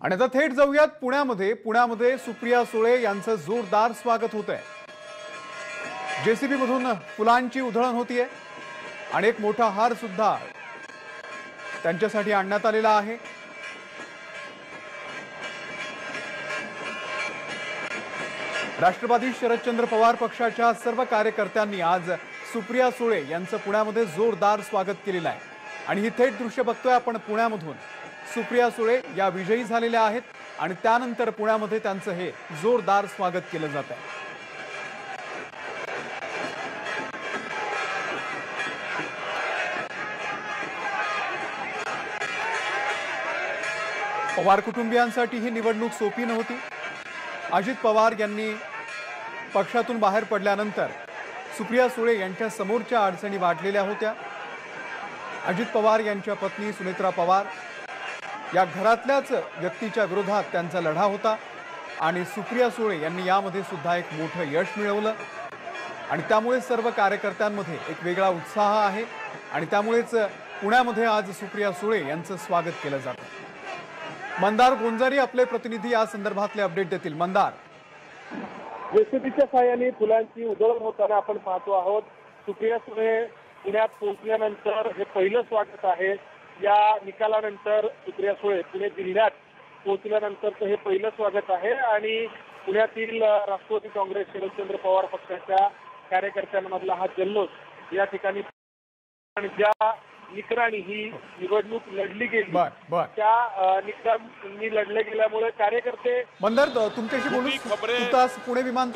आणि आता थेट जाऊयात पुण्यामध्ये सुप्रिया सुळे यांचं जोरदार स्वागत होत आहे। जेसीबी मधून फुलांची उधळण होतीये आणि एक मोठा हार सुद्धा त्यांच्यासाठी आणण्यात आलेला आहे। राष्ट्रवादी शरदचंद्र पवार पक्षाच्या सर्व कार्यकर्त्यांनी आज सुप्रिया सुळे यांचं पुण्यामध्ये जोरदार स्वागत केलेलं आहे आणि ही थेट दृश्य बघतोय आपण पुण्यामधून। सुप्रिया सुळे या विजयी झालेल्या आहेत आणि त्यानंतर पुण्यामध्ये त्यांचं हे जोरदार स्वागत केलं जात आहे। पवार कुटुंबियांसाठी ही निवडणूक सोपी नव्हती। अजित पवार यांनी पक्षातून बाहेर पडल्यानंतर सुप्रिया सुळे यांच्या समोरच्या अडचणी वाढलेल्या होत्या। अजित पवार यांच्या पत्नी सुनेत्रा पवार या घरातल्याच व्यक्तीच्या विरोधात त्यांचा लढा होता आणि सुप्रिया सुळे यांनी यामध्ये सुद्धा एक मोठं यश मिळवलं आणि त्यामुळे सर्व कार्यकर्त्यांमध्ये एक वेगळा उत्साह आहे आणि त्यामुळेच पुण्यामध्ये आज सुप्रिया सुळे यांचं स्वागत केलं जातं। मंदार गोंजारी आपले प्रतिनिधी या संदर्भातले अपडेट देतील। मंदार, जेसीबीच्या साहाय्याने फुलांची उधळण होताना आपण पाहतो आहोत। सुप्रिया सुळे पुण्यात पोहोचल्यानंतर हे पहिलं स्वागत आहे। या निकालानंतर सुप्रिया सुळे पुणे जिल्ह्यात पोहोचल्यानंतर हे पहिलं स्वागत आहे आणि पुण्यातील राष्ट्रवादी काँग्रेस शरदचंद्र पवार पक्षाच्या कार्यकर्त्यांमधला हा जल्लोष या ठिकाणी आणि ज्या निकराणी ही निवडणूक लढली गेली त्या निकरांनी लढले गेल्यामुळे कार्यकर्ते मंदार तुमच्याशी बोलू पुणे विमानतळ